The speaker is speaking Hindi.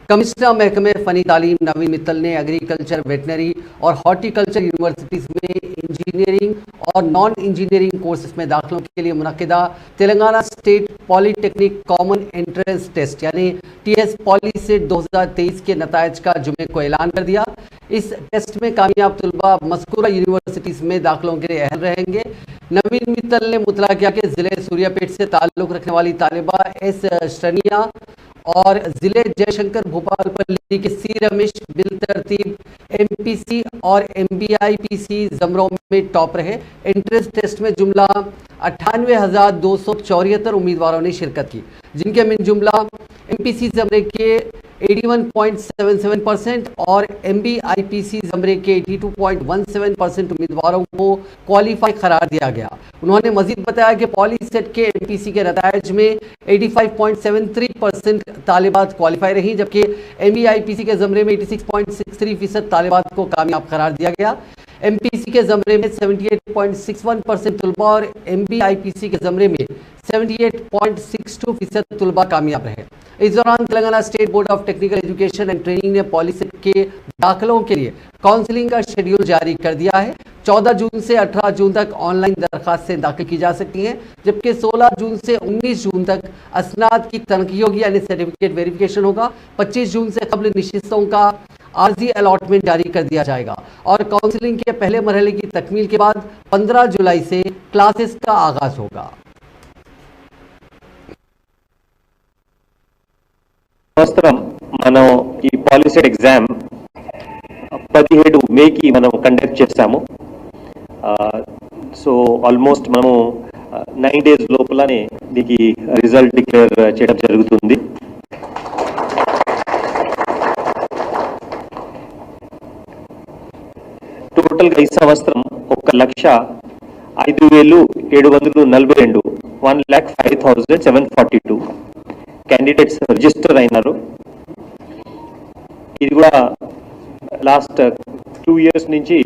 कमिश्नर महकमे फ़नी तालीम नवीन मित्तल ने एग्रीकल्चर, वेटनरी और हॉर्टिकल्चर यूनिवर्सिटीज़ में इंजीनियरिंग और नॉन इंजीनियरिंग कोर्सेज में दाखिलों के लिए मुनक्किदा Telangana state polytechnic common entrance test यानी TS पॉली सेट 2023 के नतायज का जुमे को ऐलान कर दिया। इस टेस्ट में कामयाब तलबा मज़कूरा यूनिवर्सिटीज़ में दाखिलों के लिए अहल रहेंगे। नवीन मित्तल ने मुतला किया कि ज़िले सूर्यापेट से ताल्लुक़ रखने वाली तालिबा S श्रनिया और ज़िले जयशंकर भोपालपल्ली के C रमेश बिल तरतीब MPC और MBIPC ज़मरों में टॉप रहे। एंट्रेंस टेस्ट में जुमला 98,274 उम्मीदवारों ने शिरकत की, जिनके मिन जुमला MPC ज़मरे के 81.77% और MBIPC ज़मरे के 82.17% उम्मीदवारों को क्वालिफाई करार दिया गया। उन्होंने मजीद बताया कि पॉली सेट के MPC के नतायज में 85.73% तालिबात क्वालिफाई रही, जबकि MBIPC के ज़मरे में 86.63% तालिबात को कामयाब करार दिया गया। MPC के ज़मरे में 78.61% तलबा और MBIPC के ज़मरे में 78.62% तलबा कामयाब रहे। इस दौरान Telangana state board of technical education and training ने पॉलिसी के दाखिलों के लिए काउंसलिंग का शेड्यूल जारी कर दिया है। 14 जून से 18 जून तक ऑनलाइन दरखास्तें दाखिल की जा सकती हैं, जबकि 16 जून से 19 जून तक असनाद की तनकी होगी यानी सर्टिफिकेट वेरिफिकेशन होगा। 25 जून से कबल निशिस्तों का आर्जी अलॉटमेंट जारी कर दिया जाएगा और काउंसलिंग के पहले मरहले की तकमील के बाद 15 जुलाई से क्लासेस का आगाज होगा। మనం ఈ పాలిసెట్ ఎగ్జామ్ 17 మేకి మనం కండక్ట్ చేస్తాము. సో ఆల్మోస్ట్ మనము 9 డేస్ లోపలనే దీనికి రిజల్ట్ డిక్లేర్ చేయడం జరుగుతుంది. టోటల్గా ఈ సంవత్సరం 1,05,742 1,05,742 कैंडिडेट्स रजिस्टर అయినారు. ఇది కూడా లాస్ట్ 2 ఇయర్స్ నుంచి